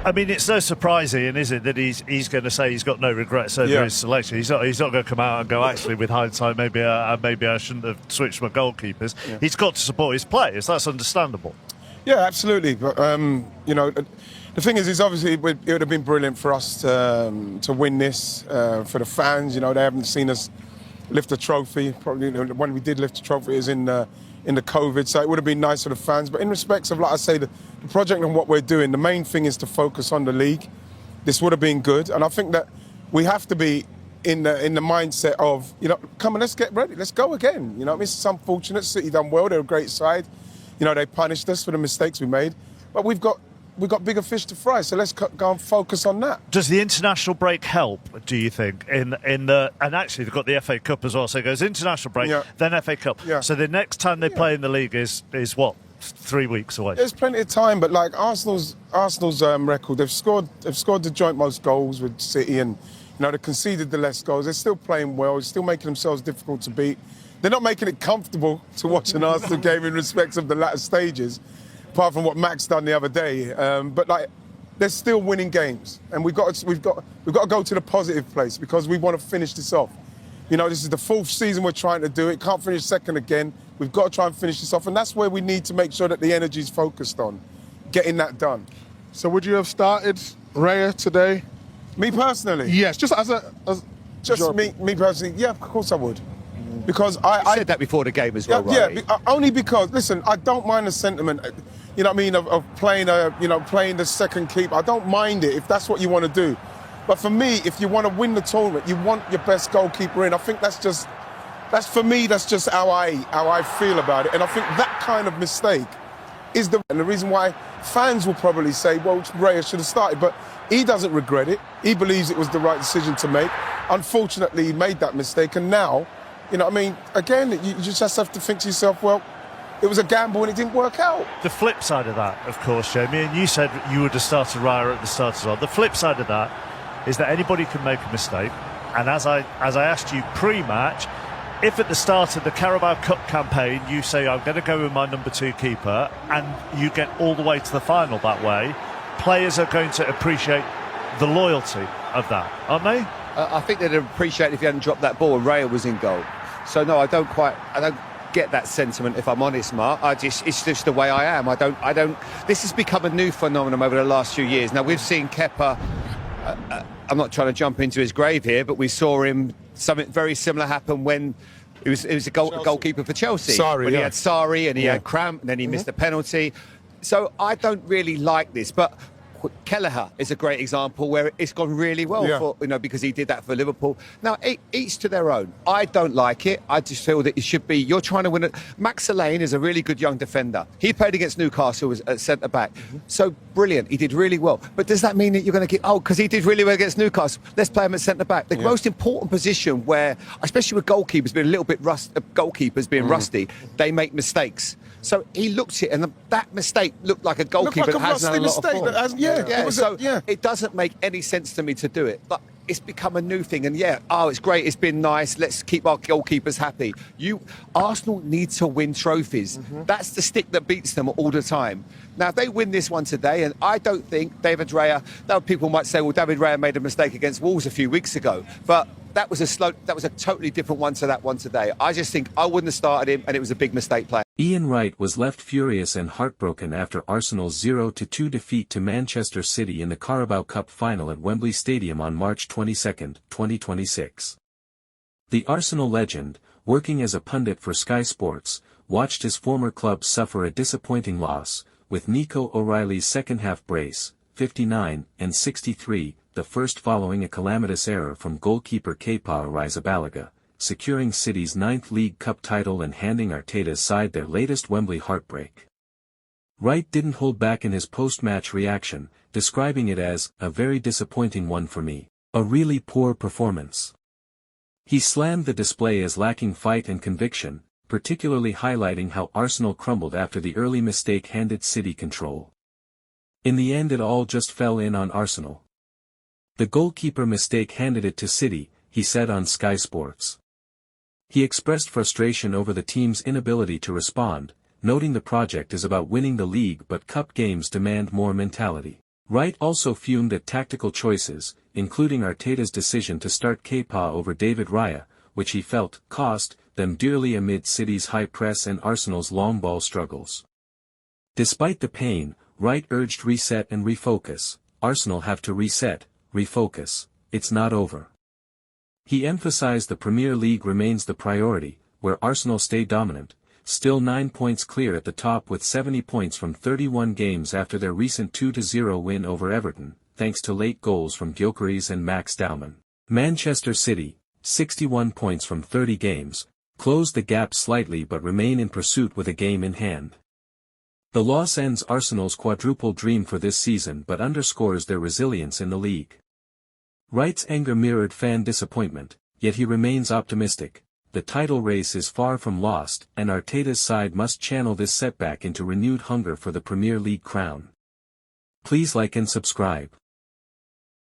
I mean, it's no surprising, is it, that he's going to say he's got no regrets over his selection. He's not going to come out and go, actually, with hindsight, maybe I shouldn't have switched my goalkeepers. Yeah. He's got to support his players. That's understandable. Yeah, absolutely. But you know, the thing is obviously it would have been brilliant for us to win this for the fans. You know, they haven't seen us lift a trophy. Probably when we did lift a trophy, it was in the COVID, so it would have been nice for the fans. But in respects of, like I say, the project and what we're doing, the main thing is to focus on the league. This would have been good, and I think that we have to be in the mindset of, you know, come on, let's get ready, let's go again. You know, it's unfortunate. City done well; they're a great side. You know, they punished us for the mistakes we made, but we've got bigger fish to fry, so let's go and focus on that. Does the international break help, do you think, in the and actually they've got the FA Cup as well, so it goes international break, then FA Cup. Yeah. So the next time they play in the league is what, 3 weeks away? There's plenty of time, but like Arsenal's record, they've scored the joint most goals with City, and you know, they conceded the less goals. They're still playing well, they're still making themselves difficult to beat. They're not making it comfortable to watch an Arsenal game in respect of the latter stages, apart from what Max done the other day. But like, they're still winning games, and we've got to go to the positive place because we want to finish this off. You know, this is the 4th season we're trying to do it. Can't finish second again. We've got to try and finish this off, and that's where we need to make sure that the energy is focused on getting that done. So, would you have started Raya today? Me personally? Yes, just me personally. Yeah, of course I would. Because I said that before the game as well, right? Yeah, only because, listen, I don't mind the sentiment, you know what I mean, of playing the second keeper. I don't mind it if that's what you want to do. But for me, if you want to win the tournament, you want your best goalkeeper in. I think that's just how I feel about it. And I think that kind of mistake is and the reason why fans will probably say, well, Raya should have started, but he doesn't regret it. He believes it was the right decision to make. Unfortunately, he made that mistake, and now, you know what I mean, again, you just have to think to yourself, well, it was a gamble and it didn't work out. The flip side of that, of course, Jamie, and you said you would have started Raya at the start as well. The flip side of that is that anybody can make a mistake. And as I asked you pre-match, if at the start of the Carabao Cup campaign you say, I'm going to go with my number 2 keeper, and you get all the way to the final that way, players are going to appreciate the loyalty of that, aren't they? I think they'd appreciate if you hadn't dropped that ball and Raya was in goal. So no, I don't get that sentiment, if I'm honest, Mark. It's just the way I am. I don't. This has become a new phenomenon over the last few years. Now we've seen Kepa. I'm not trying to jump into his grave here, but we saw him something very similar happen when he was a goalkeeper for Chelsea. He had Sarri and he had cramp, and then he missed a penalty. So I don't really like this, but Kelleher is a great example where it's gone really well for, you know, because he did that for Liverpool. Now, each to their own. I don't like it. I just feel that it should be, you're trying to win it. Max Lane is a really good young defender. He played against Newcastle as a centre-back. So brilliant. He did really well. But does that mean that you're going to get, because he did really well against Newcastle, let's play him at centre-back. The most important position where, especially with goalkeepers being a little bit rusty, they make mistakes. So he looked at it, and that mistake looked like a goalkeeper that hasn't had a lot of form. It doesn't make any sense to me to do it. But it's become a new thing, and it's great, it's been nice, let's keep our goalkeepers happy. Arsenal need to win trophies. That's the stick that beats them all the time. Now, if they win this one today, and I don't think David Raya, people might say, well, David Raya made a mistake against Wolves a few weeks ago, but that was a totally different one to that one today. I just think I wouldn't have started him, and it was a big mistake play. Ian Wright was left furious and heartbroken after Arsenal's 0-2 defeat to Manchester City in the Carabao Cup final at Wembley Stadium on March 22, 2026. The Arsenal legend, working as a pundit for Sky Sports, watched his former club suffer a disappointing loss, with Nico O'Reilly's second-half brace, 59 and 63, the first following a calamitous error from goalkeeper Kepa Arrizabalaga, securing City's 9th League Cup title and handing Arteta's side their latest Wembley heartbreak. Wright didn't hold back in his post-match reaction, describing it as a very disappointing one for me, a really poor performance. He slammed the display as lacking fight and conviction, particularly highlighting how Arsenal crumbled after the early mistake handed City control. In the end, it all just fell in on Arsenal. The goalkeeper mistake handed it to City, he said on Sky Sports. He expressed frustration over the team's inability to respond, noting the project is about winning the league but cup games demand more mentality. Wright also fumed at tactical choices, including Arteta's decision to start Kepa over David Raya, which he felt cost them dearly amid City's high press and Arsenal's long ball struggles. Despite the pain, Wright urged reset and refocus. Arsenal have to reset, refocus, it's not over. He emphasized the Premier League remains the priority, where Arsenal stay dominant, still 9 points clear at the top with 70 points from 31 games after their recent 2-0 win over Everton, thanks to late goals from Gyökeres and Max Daumann. Manchester City, 61 points from 30 games, closed the gap slightly but remain in pursuit with a game in hand. The loss ends Arsenal's quadruple dream for this season but underscores their resilience in the league. Wright's anger mirrored fan disappointment, yet he remains optimistic. The title race is far from lost, and Arteta's side must channel this setback into renewed hunger for the Premier League crown. Please like and subscribe.